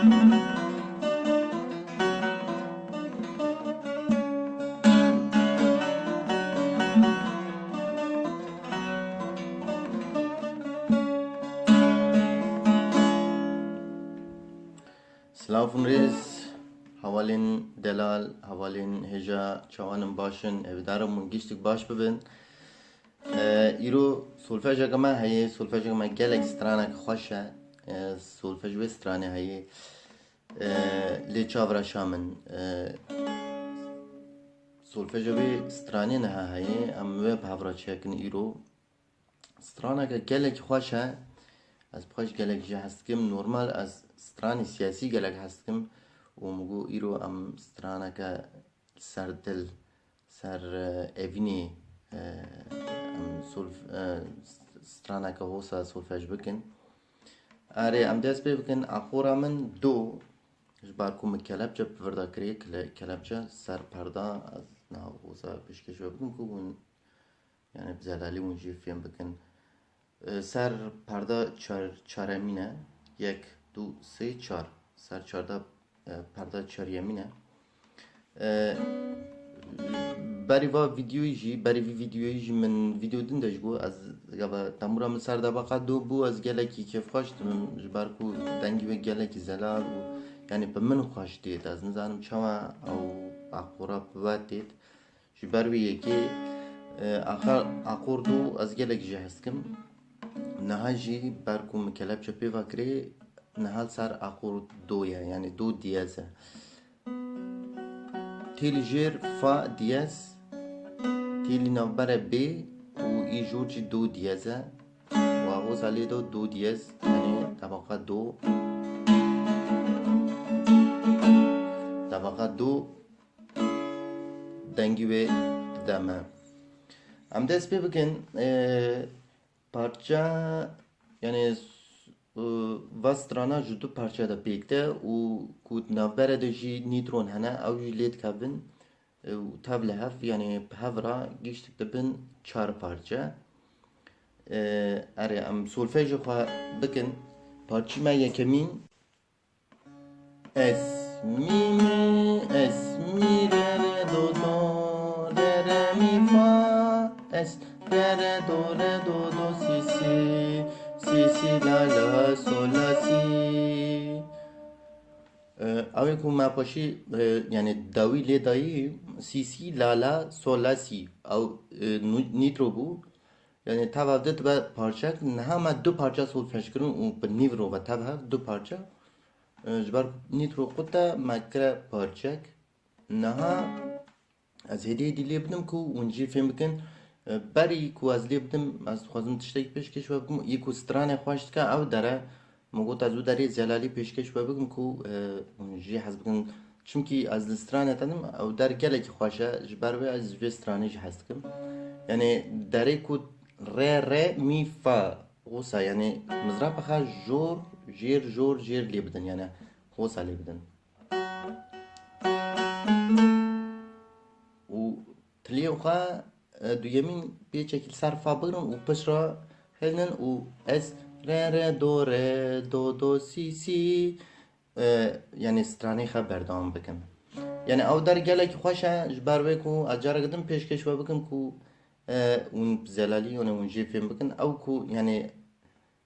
سلام ریز حوالین دلال حوالین هجا چوانم باشن اودارم من گیشتک باش ببین ایرو سولفاجا کما هی سولفاجا کما گلک سترانه خوشه سولفاج و سترانه هی لیچاورا شامن سولفاجا وی سترانه نه هی ام و بهورا چکن ایرو سترانه که گلک خوشه از بخش گلک جه هستکم نورمال از سترانی سیاسی گلک هستکم و مگو ایرو ام سترانه که سر دل سر اوینی ام سولف سترانه که هوسا سولفاج بکن اره ام دست بکن اخورا من دو جبارکو مکلبجه بوردا کری کلبجه سر پردا از نه هوسا پیشکشو بکن که یعنی بزلالی ونجی فیم بکن سر پرده چهارمینه یک دو سه چهار سر چهارده پرده چهاریمینه بری ویدیویی جی من ویدیو دندش بو از گابا تمورا من سر دباقه دو بو از گلکی که خوشت من جبارکو دنگی و گلکی زلال و یعنی به من خوش دید از نزانم چما او اقورا بوات دید جباروی یکی آخر دو از گلکی جه هستکم نها جی برکو مکلب چه پیوا کری نهال سر آخر دویه یعنی دو دیازه تیلی جیر فا دیاز تیلی نوبره بی و ای جور جی دو دیازه و آغوز علی دو دیاز یعنی طبقه دو دنگی و دمه هم دست پی بکن parça yani vastrana judu parça da pekte u kut navbere de ji nitron hana av jilet kabin u tavle haf yani havra geçtik de bin çar parça are am solfej kha bikin parça ma yekemin es mi re do do re mi fa es re do si la la sol la si اوی کو ما پاشی یعنی داوی لی دایی si la la sol la si او نیترو بو یعنی تاوادت به پارچک نه هم دو پارچه سولفاج کرن و به نیورو و تاوه دو پارچه جبر نیترو قطع مکره پارچک نه از هدیه دیلی بدم کو اونجی فهم بکن بری کو از لی بدم از خوازم تشتیک پیشکش و بگم یکو سترانه خواشت که او داره مگو تازو داری زلالی پیشکش و بگم کو اونجی حس بکن چونکی از سترانه تنم او در گله که خواشه جبر و از وی سترانه جی هست کم یعنی داری کو ره می فا غوصا یعنی مزرعه بخوا جور لی بدن یعنی غوصا لی بدن و تلیو خواه دویمین بیچکیل سر فا بگرم و پش را هلنن و از ره دو سی یعنی سترانی خواه بردام بکن یعنی او در گله که خوشه جبر بکن اجاره قدم پیشکش و بکن که اون زلالی اون جی فهم بکن او که یعنی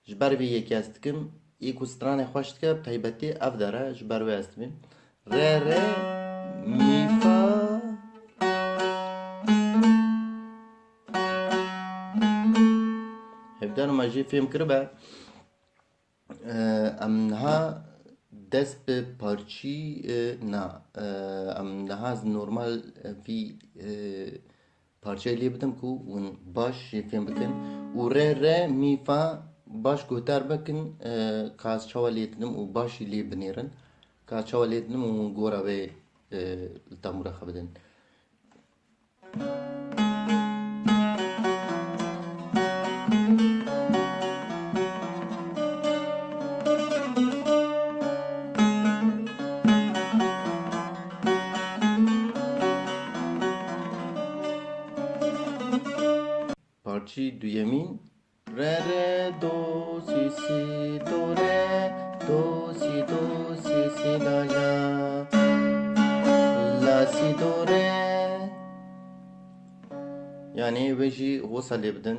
جبر بی یکی است کم ایکو سترانی خوشت که تایبتی اف داره جبر بی است بیم ره می فا هفدار ما جی فهم کربه ام نها دست به پارچی نه ام نها از نورمال فی پارچه لی بدم کو اون باش جی فهم بکن و ره می فا باش گوتر بکن کاز چوا لیتنم و باشی لی بنیرن کاز چوا لیتنم و گورا به تامورا خبدن parça دویمین ره دو سی دو ره دو سی يعني ويجي وصل يبدن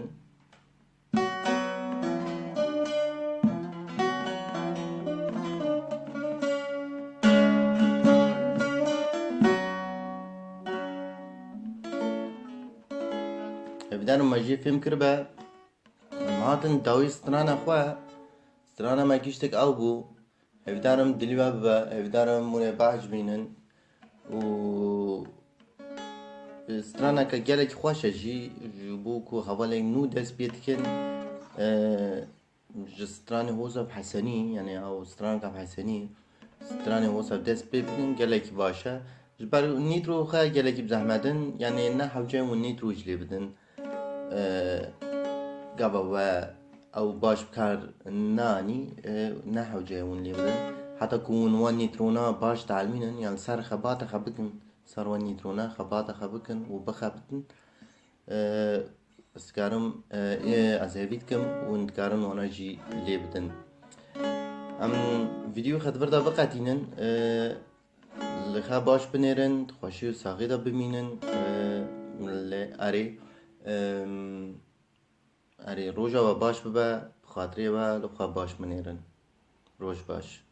بدان ما جي فيلم كربا هاتن داوي سترانا خوا سترانا ما كيشتك او بو هفدارم دلوا ببا هفدارم مونه باج بينن و سترانا که گلک خوشه جی جبو کو حوالی نو دست بید کن سترانی هوزا حسنی یعنی او ستران که حسنی سترانی هوزا دست بید گلک باشه جبر نیترو خواه گلک بزحمدن یعنی نه حوجه و نیترو جلی بدن قبا و او باش بکار نانی نه حوجه ون لی بدن حتی کون وان نیترونا باش تعلمینن یعنی سر خبات خبکن صار ونيترونا خباطة خبكن وبخبتن اسكارم ازهبيتكم وندكارن وانا جي ليبتن ام فيديو خد بردا بقاتينن لخا باش بنيرن خوشي وساغيدا بمينن اري روجا و باش ببا بخاطري و لخا باش بنيرن روج باش